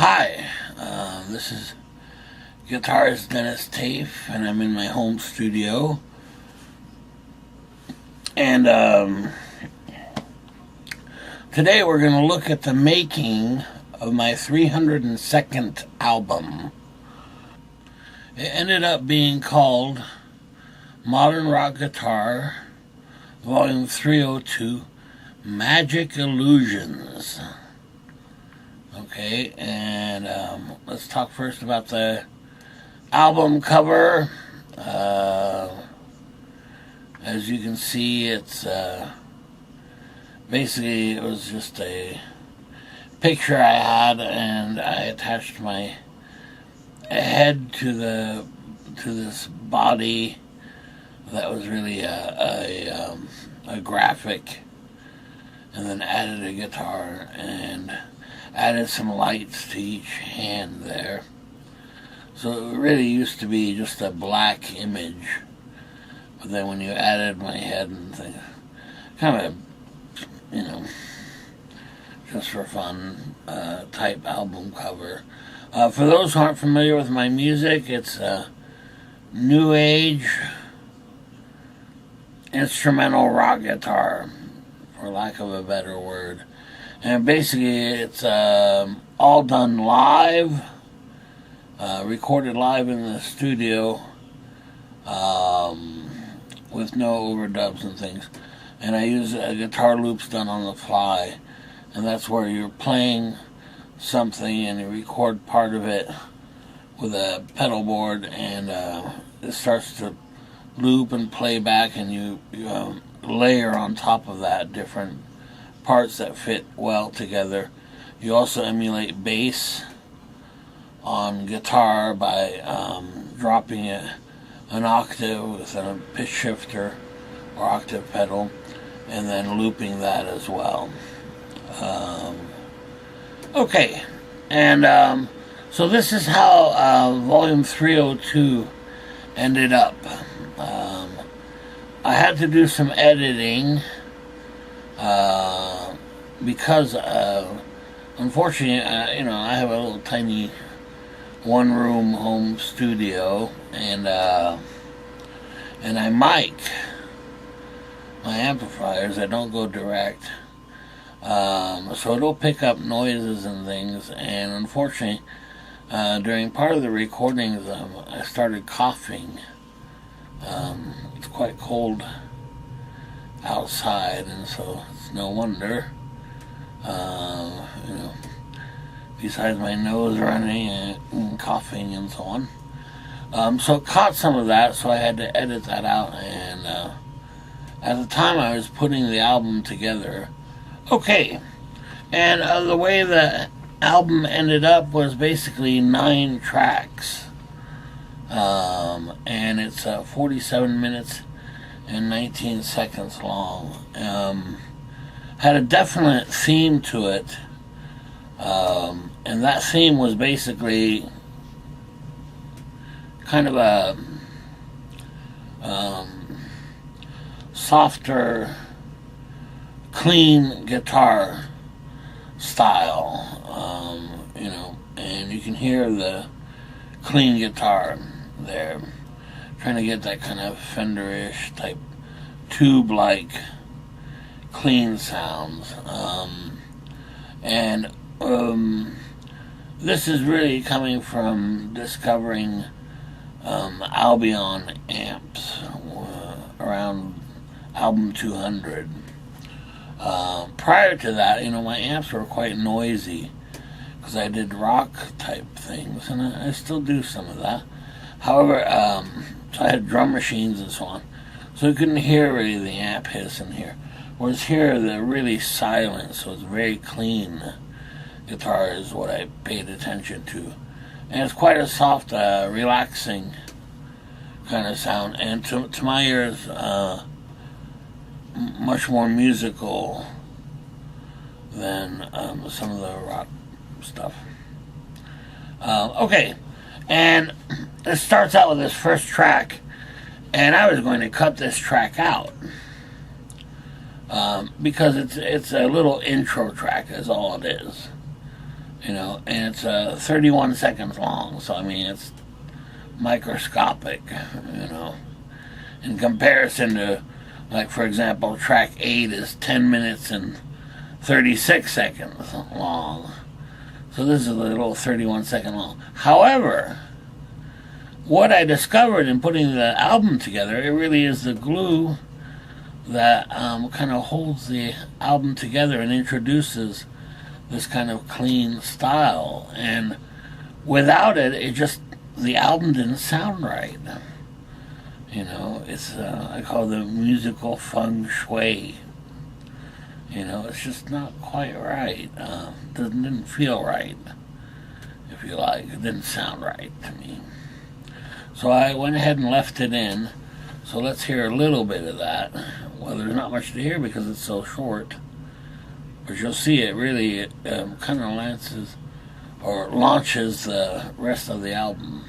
Hi, this is Guitarist Denis Taaffe, and I'm in my home studio. And today we're going to look at the making of my 302nd album. It ended up being called Modern Rock Guitar, Volume 302, Magic Illusions. Okay, and let's talk first about the album cover. As you can see, it's basically it was just a picture I had, and I attached my head to this body that was really a graphic, and then added a guitar and added some lights to each hand there. So it really used to be just a black image, but then when you added my head and things, kind of, just for fun type album cover. For those who aren't familiar with my music, it's new age instrumental rock guitar, for lack of a better word. And basically it's all done live, recorded live in the studio, with no overdubs and things. And I use guitar loops done on the fly, and that's where you're playing something and you record part of it with a pedal board, and it starts to loop and play back, and you layer on top of that different parts that fit well together. You also emulate bass on guitar by dropping it an octave with a pitch shifter or octave pedal, and then looping that as well. Okay, and so this is how Volume 302 ended up. I had to do some editing because unfortunately, I have a little tiny one-room home studio, and I mic my amplifiers. I don't go direct, so it'll pick up noises and things. And unfortunately, during part of the recordings, I started coughing. It's quite cold outside, and so it's no wonder. Besides my nose running and coughing and so on. So it caught some of that, so I had to edit that out. And at the time I was putting the album together. Okay, and the way the album ended up was basically 9 tracks. And it's 47 minutes and 19 seconds long. Had a definite theme to it, and that theme was basically kind of a softer, clean guitar style, and you can hear the clean guitar there, trying to get that kind of Fender-ish type tube-like clean sounds. And this is really coming from discovering Albion amps around album 200. Prior to that, my amps were quite noisy because I did rock type things, and I still do some of that. However, so I had drum machines and so on, so you couldn't hear really the amp hiss in here. Whereas here, they're really silent, so it's very clean. Guitar is what I paid attention to. And it's quite a soft, relaxing kind of sound. And to my ears, much more musical than some of the rock stuff. Okay, and it starts out with this first track, and I was going to cut this track out. because it's a little intro track is all it is. you know, and it's 31 seconds long, so I mean it's microscopic, you know, in comparison to, like, for example, track 8 is 10 minutes and 36 seconds long. So this is a little 31 second long. However, what I discovered in putting the album together, it really is the glue that kind of holds the album together and introduces this kind of clean style. And without it, the album didn't sound right. You know, it's I call it the musical feng shui. You know, it's just not quite right. Didn't feel right, if you like. It didn't sound right to me. So I went ahead and left it in. So let's hear a little bit of that. Well, there's not much to hear because it's so short. But you'll see it really kind of launches the rest of the album.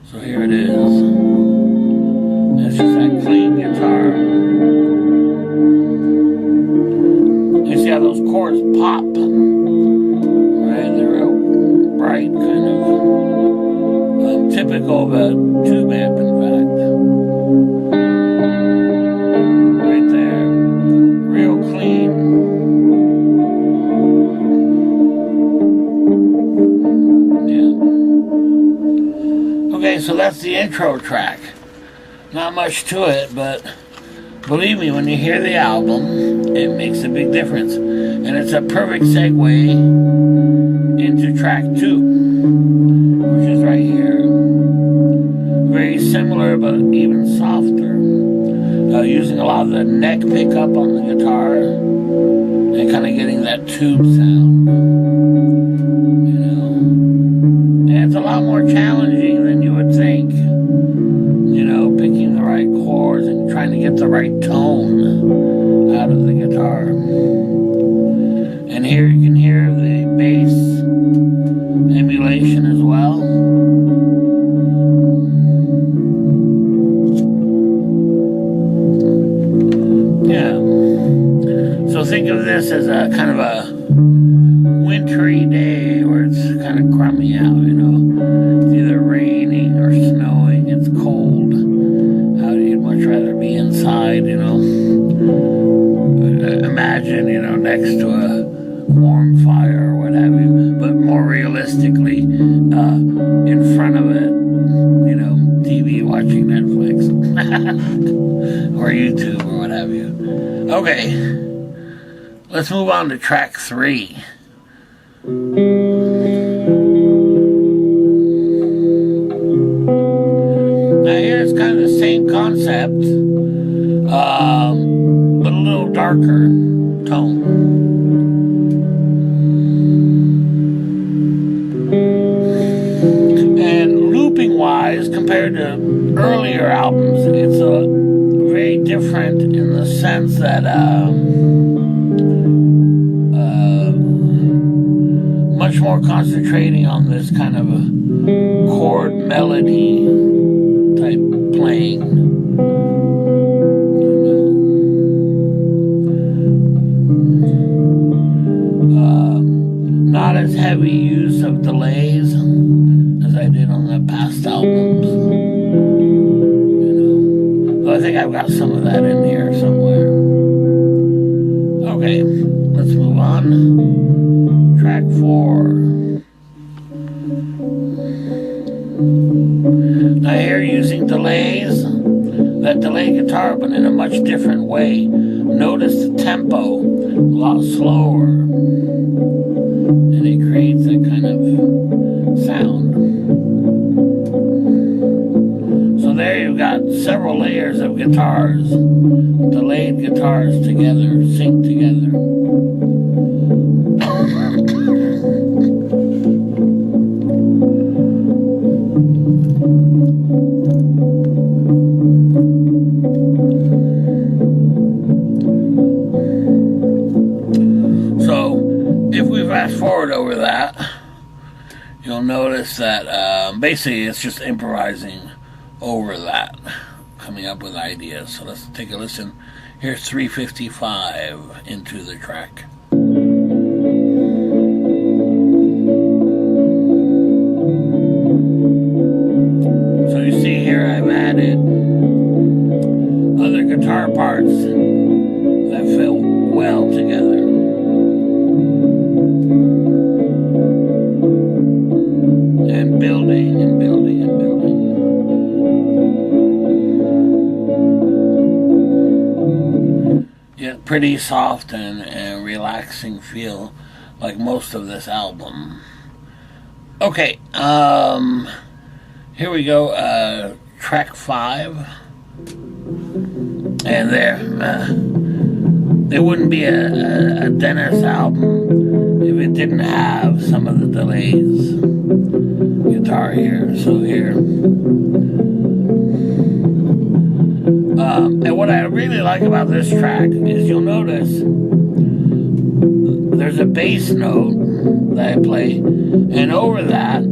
So here it is. It's just that clean guitar. You see how those chords pop? Right? They're real bright, kind of typical of a tube amp, in fact. Right there. Real clean. Yeah. Okay, so that's the intro track. Not much to it, but believe me, when you hear the album, it makes a big difference. And it's a perfect segue into track 2, which is right here. Very similar, but even softer. Using a lot of the neck pickup on the guitar and kind of getting that tube sound. You know? And it's a lot more challenging than you would think. You know, picking the right chords and trying to get the right tone out of the guitar. And here you can hear the bass emulation as well. Yeah. So think of this as a kind of a wintry day where it's kind of crummy out, you know. It's either raining or snowing, it's cold. How do you much rather be inside, you know? Imagine, you know, next to a warm fire or what have you, but more realistically, in front of it, you know, TV watching Netflix or YouTube or what have you. Okay, let's move on to track 3. Now here's kind of the same concept, but a little darker tone. And looping wise, compared to earlier albums, it's very different in the sense that much more concentrating on this kind of a chord melody type playing. Not as heavy use of delays as I did on the past albums. You know, though I think I've got some of that in here somewhere. Okay, let's move on. Track 4. Now here using delays, that delay guitar, but in a much different way. Notice the tempo, a lot slower, and it creates that kind of sound. So there you've got several layers of guitars, delayed guitars together, synced together. Fast forward over that, you'll notice that basically it's just improvising over that, coming up with ideas. So let's take a listen. Here's 3:55 into the track. pretty soft and relaxing feel, like most of this album. Okay, here we go, track 5. And there wouldn't be a Denis album if it didn't have some of the delays guitar here. So here. And what I really like about this track is you'll notice there's a bass note that I play, and over that,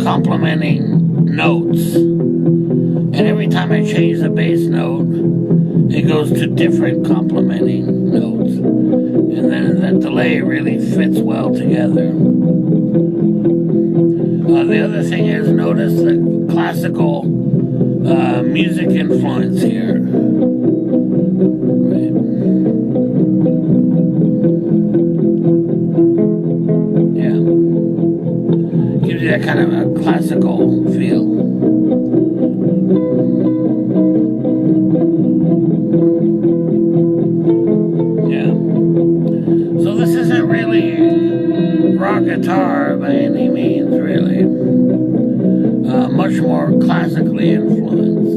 complementing notes. And every time I change the bass note, it goes to different complementing notes. And then that delay really fits well together. The other thing is, notice the classical music influence here. Right. Yeah. Gives you that kind of a classical feel. Yeah. So this isn't really rock guitar by any means, really. Much more classically influenced.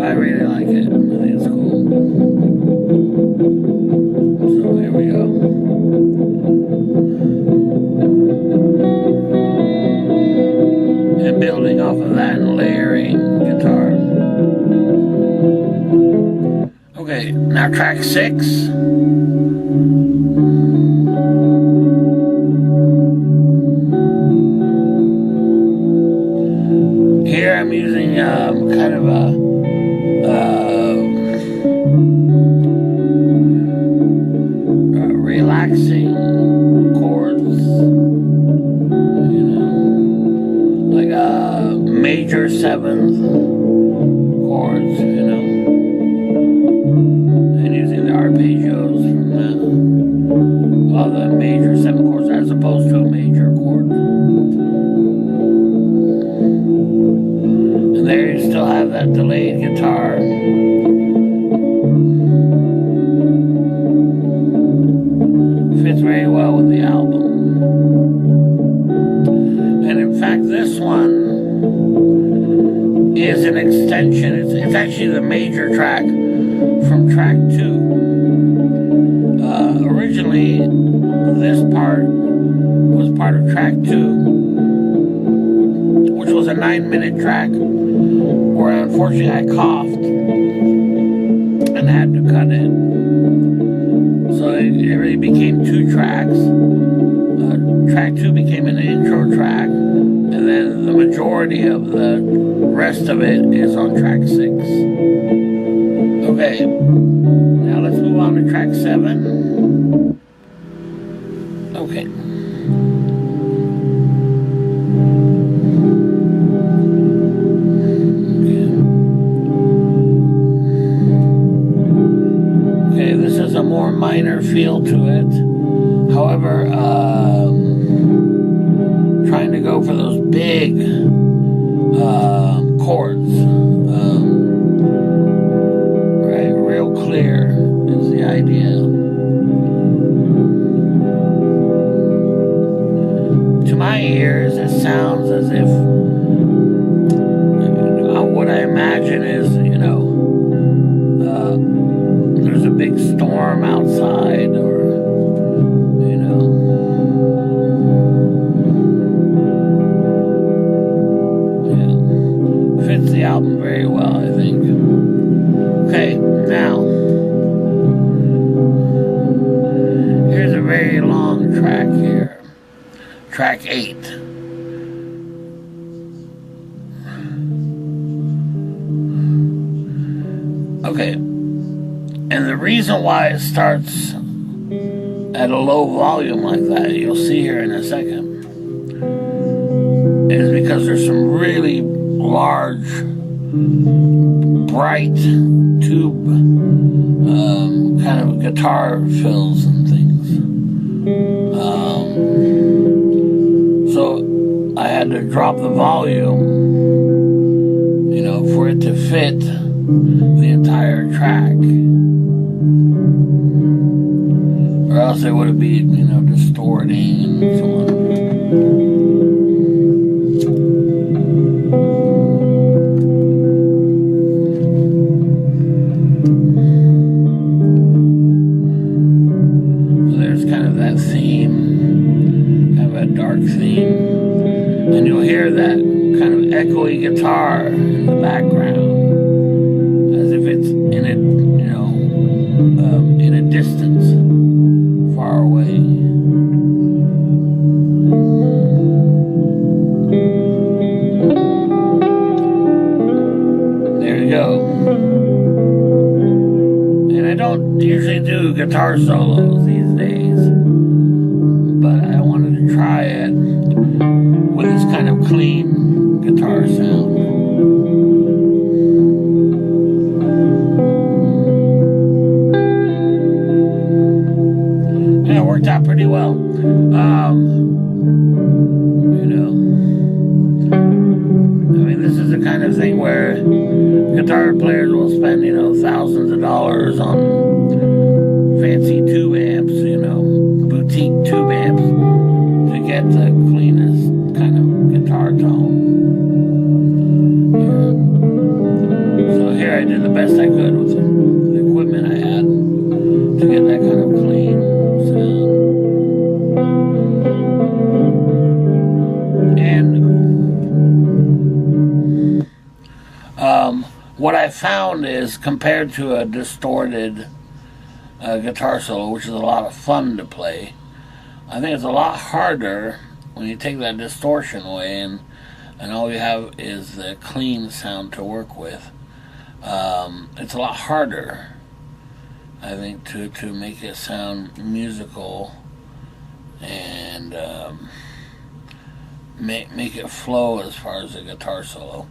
I really like it. I think it's cool. So here we go. And building off of that and layering guitar. Okay, now track 6. Here I'm using kind of a relaxing chords, you know, like major 7th chords, you know, and using the arpeggios from the major 7 chords as opposed to a major chord. And there you still have that delayed guitar. Fits very well with the album. And in fact, this one is an extension. It's actually the major track from track 2. Originally, this part was part of track 2, which was a 9-minute track, where unfortunately I coughed and had to cut it. So it really became 2 tracks. Track 2 became an intro track, and then the majority of the rest of it is on track 6. Okay, now let's move on to track 7. Okay. Okay, this is a more minor feel to it. However, trying to go for those big chords, right, real clear is the idea. To my ears, it sounds as if what I imagine is, you know, there's a big storm outside, or you know, yeah, fits the album very well, I think. Okay, now here's a very long track here, track 8. Okay, and the reason why it starts at a low volume like that, you'll see here in a second, is because there's some really large, bright tube kind of guitar fills and things. So I had had to drop the volume, you know, for it to fit the entire track. Or else it would be, you know, distorting and so on. So there's kind of that theme, kind of a dark theme. And you'll hear that kind of echoey guitar in the background, as if it's in a, you know, in a distance, far away. There you go. And I don't usually do guitar solos these days, but I wanted to try it with this kind of clean guitar sound. And it worked out pretty well. You know, I mean, this is the kind of thing where guitar players will spend, you know, thousands of dollars on fancy tube amps, you know, boutique tube amps, to get the cleanest kind of guitar tone. Yeah. So here I did the best I could with the equipment I had to get that kind of clean sound. And what I found is, compared to a distorted guitar solo, which is a lot of fun to play, I think it's a lot harder when you take that distortion away and all you have is the clean sound to work with. It's a lot harder, I think, to make it sound musical and make it flow as far as the guitar solo.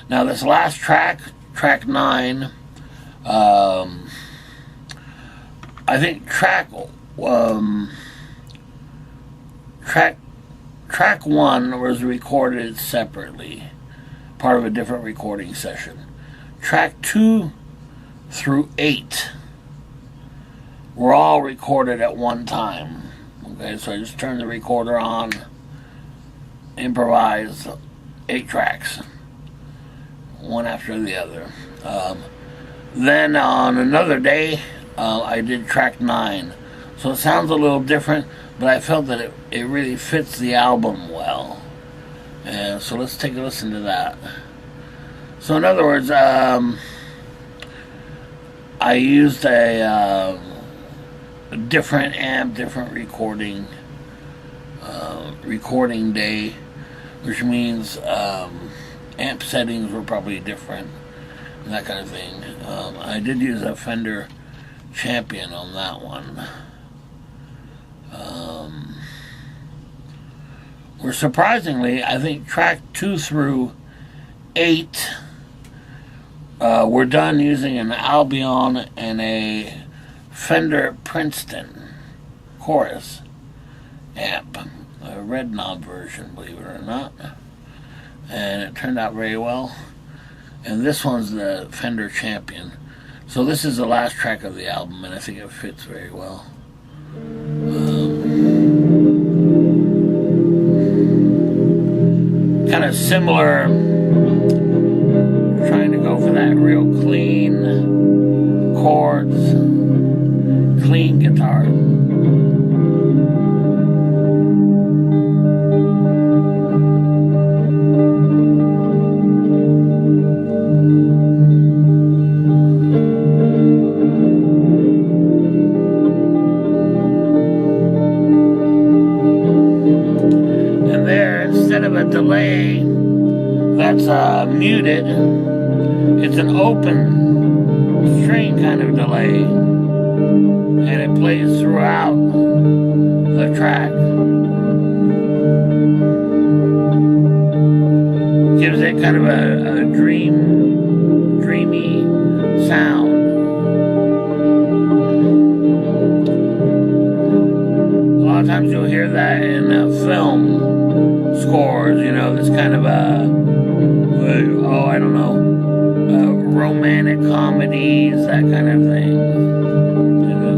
Now this last track, track 9, I think track 1 was recorded separately, part of a different recording session. Track 2 through 8 were all recorded at one time. Okay, so I just turned the recorder on, improvised 8 tracks, one after the other. Then on another day, I did track 9. So it sounds a little different, but I felt that it really fits the album well. And so let's take a listen to that. So in other words, I used a different amp, different recording day, which means amp settings were probably different, and that kind of thing. I did use a Fender Champion on that one. Where surprisingly, I think track 2 through 8 were done using an Albion and a Fender Princeton chorus amp, a red knob version, believe it or not, and it turned out very well. And this one's the Fender Champion. So this is the last track of the album, and I think it fits very well. Kind of similar, trying to go for that real clean chords, clean guitar. Delay that's muted, it's an open string kind of delay, and it plays throughout the track. Gives it kind of a dreamy sound. A lot of times you'll hear that in a film chords, you know, this kind of I don't know, romantic comedies, that kind of thing, you know.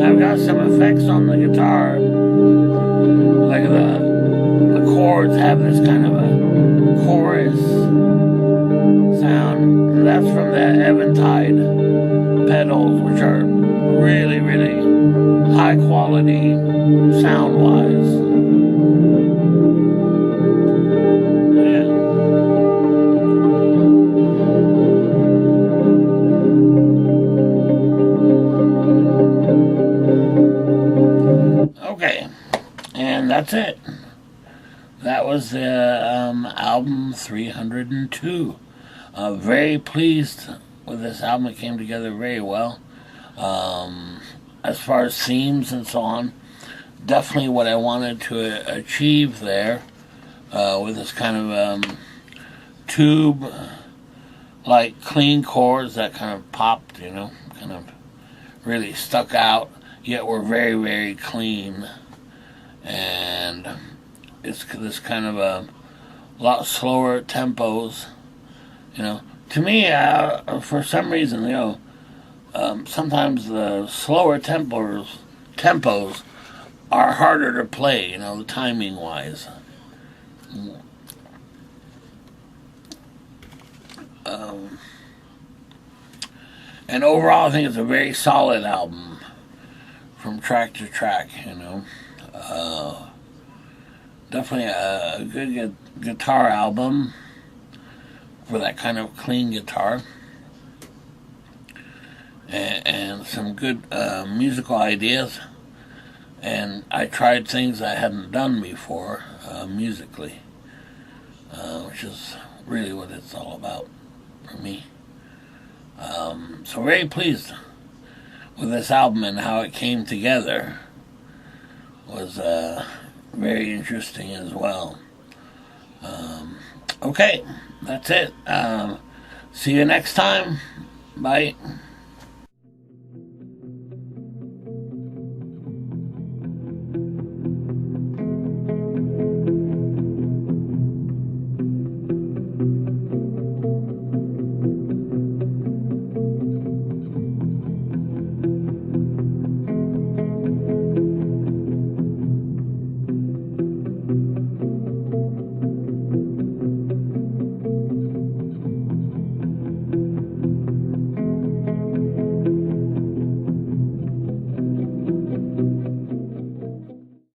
I've got some effects on the guitar, like the chords have this kind of a chorus sound. That's from the Eventide pedals, which are really, really high quality sound wise. Yeah. Okay, and that's it. That was the album 302. Very pleased with this album. It came together very well. As far as themes and so on, definitely what I wanted to achieve there with this kind of tube, like clean chords that kind of popped, you know, kind of really stuck out, yet were very, very clean. And it's this kind of a lot slower tempos, you know. To me, for some reason, you know, sometimes the slower tempos are harder to play, you know, timing wise. And overall, I think it's a very solid album from track to track, you know. Definitely a good guitar album for that kind of clean guitar. And some good musical ideas. And I tried things I hadn't done before musically, which is really what it's all about for me. So very pleased with this album and how it came together. Was very interesting as well. Okay, that's it. See you next time. Bye.